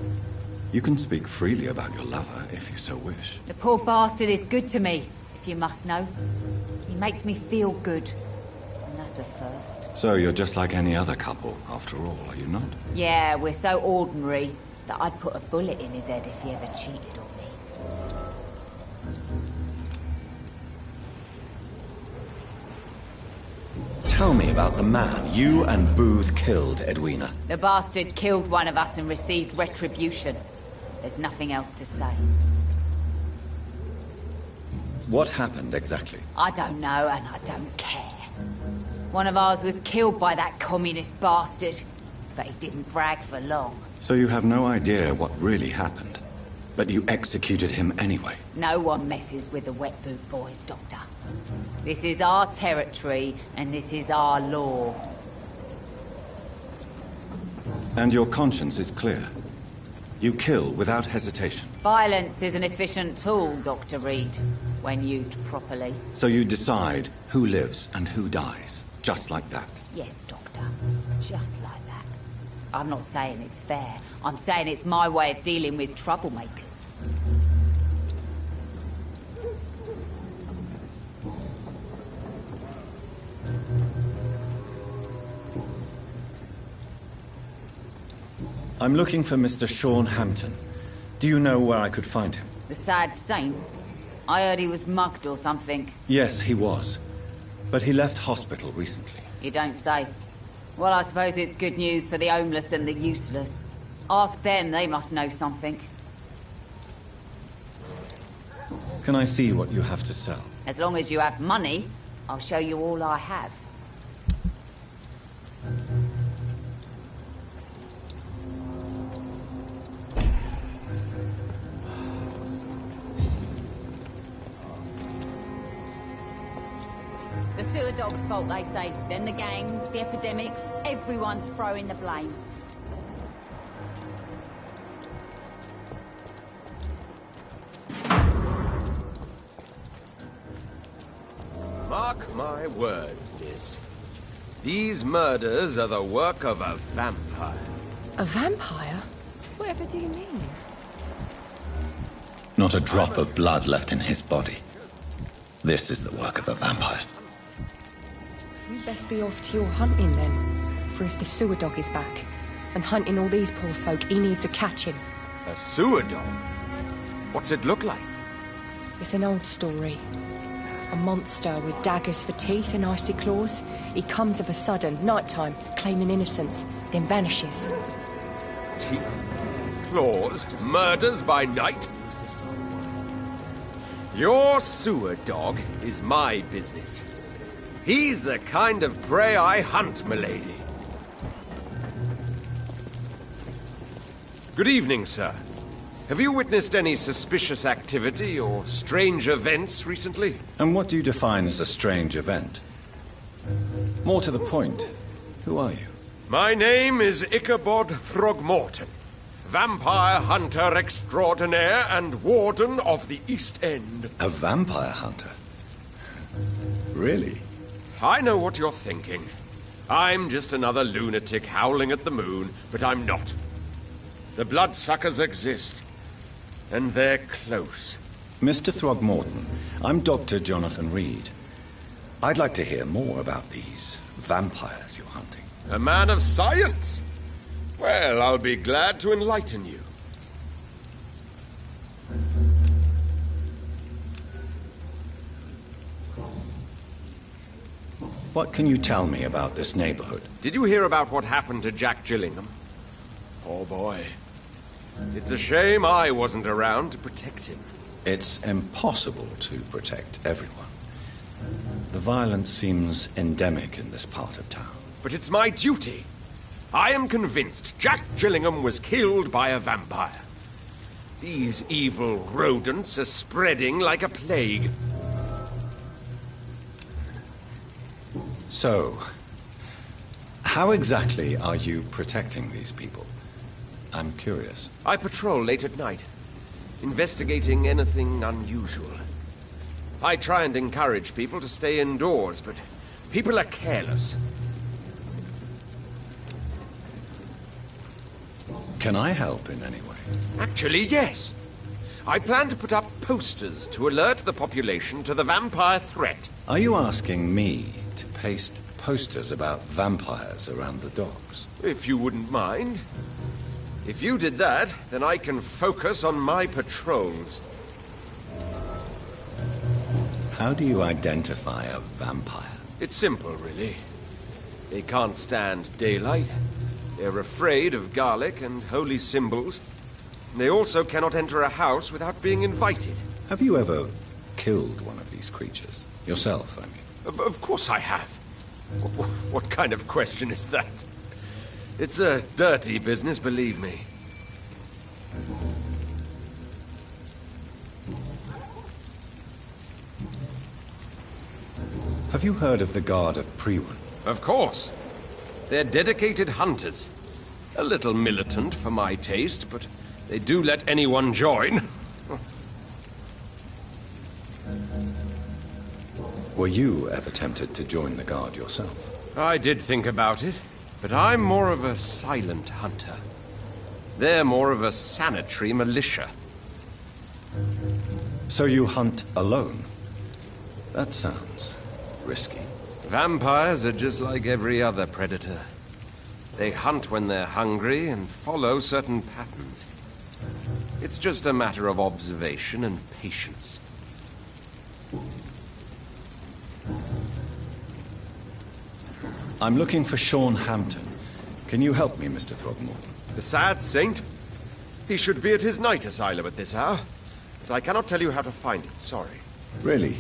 You can speak freely about your lover, if you so wish. The poor bastard is good to me, if you must know. He makes me feel good. And that's a first. So you're just like any other couple, after all, are you not? Yeah, we're so ordinary that I'd put a bullet in his head if he ever cheated on me. Tell me about the man you and Booth killed, Edwina. The bastard killed one of us and received retribution. There's nothing else to say. What happened exactly? I don't know, and I don't care. One of ours was killed by that communist bastard, but he didn't brag for long. So you have no idea what really happened, but you executed him anyway? No one messes with the Wet Boot Boys, Doctor. This is our territory, and this is our law. And your conscience is clear. You kill without hesitation. Violence is an efficient tool, Dr. Reed, when used properly. So you decide who lives and who dies, just like that? Yes, Doctor. Just like that. I'm not saying it's fair. I'm saying it's my way of dealing with troublemakers. I'm looking for Mr. Sean Hampton. Do you know where I could find him? The sad saint? I heard he was mugged or something. Yes, he was. But he left hospital recently. You don't say. Well, I suppose it's good news for the homeless and the useless. Ask them, they must know something. Can I see what you have to sell? As long as you have money, I'll show you all I have. The sewer dog's fault, they say. Then the gangs, the epidemics, everyone's throwing the blame. Mark my words, miss. These murders are the work of a vampire. A vampire? Whatever do you mean? Not a drop of blood left in his body. This is the work of a vampire. You'd best be off to your hunting then. For if the sewer dog is back, and hunting all these poor folk, he needs a catching. A sewer dog? What's it look like? It's an old story. A monster with daggers for teeth and icy claws. He comes of a sudden, nighttime, claiming innocence, then vanishes. Teeth, claws, murders by night? Your sewer dog is my business. He's the kind of prey I hunt, milady. Good evening, sir. Have you witnessed any suspicious activity or strange events recently? And what do you define as a strange event? More to the point, who are you? My name is Ichabod Throgmorton, vampire hunter extraordinaire and warden of the East End. A vampire hunter? Really? I know what you're thinking. I'm just another lunatic howling at the moon, but I'm not. The bloodsuckers exist, and they're close. Mr. Throgmorton, I'm Dr. Jonathan Reed. I'd like to hear more about these vampires you're hunting. A man of science? Well, I'll be glad to enlighten you. What can you tell me about this neighborhood? Did you hear about what happened to Jack Gillingham? Oh boy. It's a shame I wasn't around to protect him. It's impossible to protect everyone. The violence seems endemic in this part of town. But it's my duty. I am convinced Jack Gillingham was killed by a vampire. These evil rodents are spreading like a plague. So, how exactly are you protecting these people? I'm curious. I patrol late at night, investigating anything unusual. I try and encourage people to stay indoors, but people are careless. Can I help in any way? Actually, yes. I plan to put up posters to alert the population to the vampire threat. Are you asking me to paste posters about vampires around the docks? If you wouldn't mind. If you did that, then I can focus on my patrols. How do you identify a vampire? It's simple, really. They can't stand daylight. They're afraid of garlic and holy symbols. They also cannot enter a house without being invited. Have you ever killed one of these creatures? Yourself, I mean. Of course I have. What kind of question is that? It's a dirty business, believe me. Have you heard of the Guard of Priwen? Of course. They're dedicated hunters. A little militant for my taste, but they do let anyone join. Were you ever tempted to join the Guard yourself? I did think about it, but I'm more of a silent hunter. They're more of a sanitary militia. So you hunt alone? That sounds risky. Vampires are just like every other predator. They hunt when they're hungry and follow certain patterns. It's just a matter of observation and patience. I'm looking for Sean Hampton. Can you help me, Mr. Throgmorton? The sad saint? He should be at his night asylum at this hour. But I cannot tell you how to find it, sorry. Really?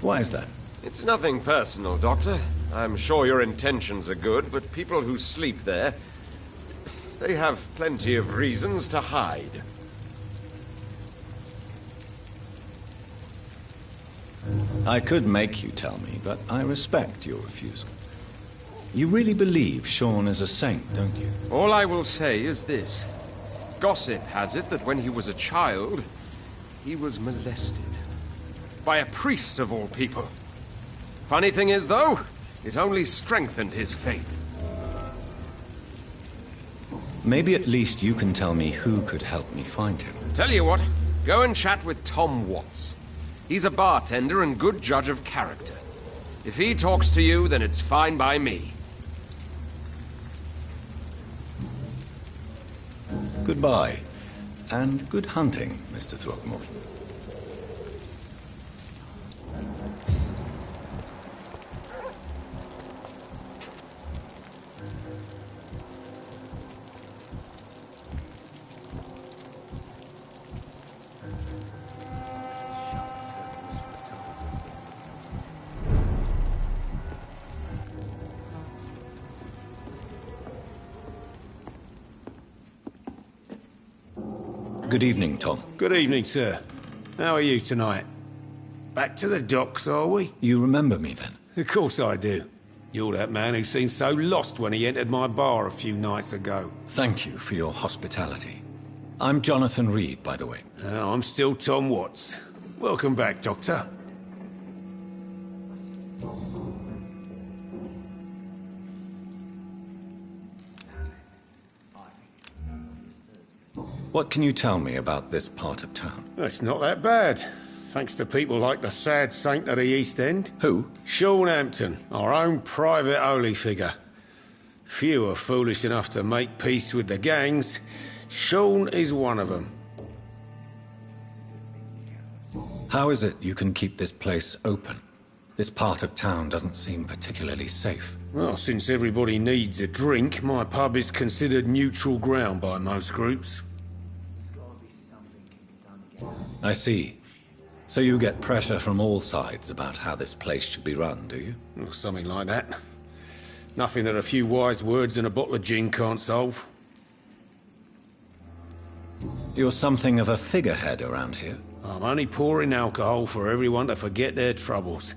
Why is that? It's nothing personal, Doctor. I'm sure your intentions are good, but people who sleep there, they have plenty of reasons to hide. I could make you tell me, but I respect your refusal. You really believe Sean is a saint, don't you? All I will say is this. Gossip has it that when he was a child, he was molested. By a priest of all people. Funny thing is, though, it only strengthened his faith. Maybe at least you can tell me who could help me find him. Tell you what, go and chat with Tom Watts. He's a bartender and good judge of character. If he talks to you, then it's fine by me. Goodbye, and good hunting, Mr. Throgmorton. Good evening, Tom. Good evening, sir. How are you tonight? Back to the docks, are we? You remember me, then? Of course I do. You're that man who seemed so lost when he entered my bar a few nights ago. Thank you for your hospitality. I'm Jonathan Reed, by the way. I'm still Tom Watts. Welcome back, Doctor. What can you tell me about this part of town? It's not that bad. Thanks to people like the sad saint of the East End. Who? Sean Hampton, our own private holy figure. Few are foolish enough to make peace with the gangs. Sean is one of them. How is it you can keep this place open? This part of town doesn't seem particularly safe. Well, since everybody needs a drink, my pub is considered neutral ground by most groups. I see. So you get pressure from all sides about how this place should be run, do you? Well, something like that. Nothing that a few wise words and a bottle of gin can't solve. You're something of a figurehead around here. I'm only pouring alcohol for everyone to forget their troubles.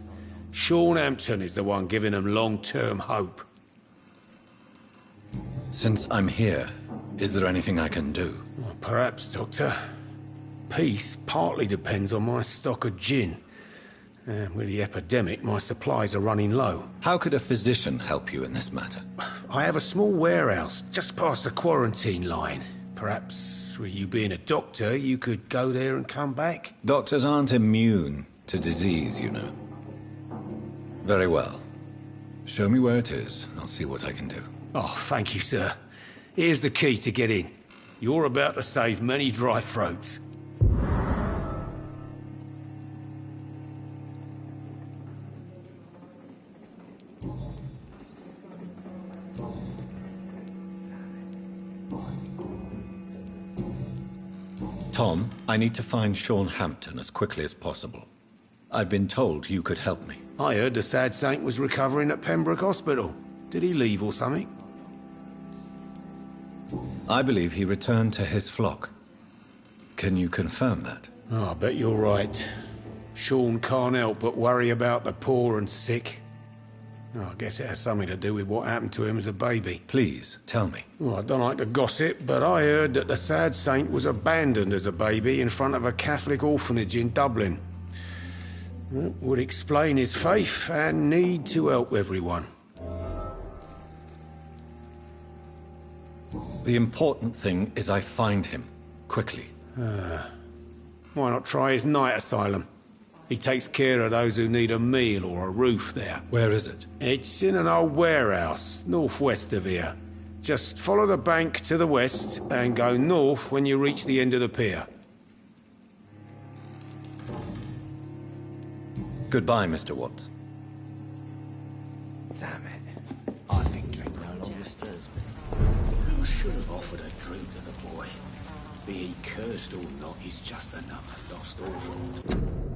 Sean Hampton is the one giving them long-term hope. Since I'm here, is there anything I can do? Well, perhaps, Doctor. Peace partly depends on my stock of gin. With the epidemic, my supplies are running low. How could a physician help you in this matter? I have a small warehouse just past the quarantine line. Perhaps, with you being a doctor, you could go there and come back? Doctors aren't immune to disease, you know. Very well. Show me where it is. I'll see what I can do. Oh, thank you, sir. Here's the key to get in. You're about to save many dry throats. Tom, I need to find Sean Hampton as quickly as possible. I've been told you could help me. I heard the sad saint was recovering at Pembroke Hospital. Did he leave or something? I believe he returned to his flock. Can you confirm that? Oh, I bet you're right. Sean can't help but worry about the poor and sick. Oh, I guess it has something to do with what happened to him as a baby. Please, tell me. Well, I don't like to gossip, but I heard that the sad saint was abandoned as a baby in front of a Catholic orphanage in Dublin. That would explain his faith and need to help everyone. The important thing is I find him, quickly. Why not try his night asylum? He takes care of those who need a meal or a roof there. Where is it? It's in an old warehouse, northwest of here. Just follow the bank to the west and go north when you reach the end of the pier. Goodbye, Mr. Watts. Damn it. I think drink no longer stirs me. I should have offered a drink to the boy. Be he cursed or not, he's just another lost orphan.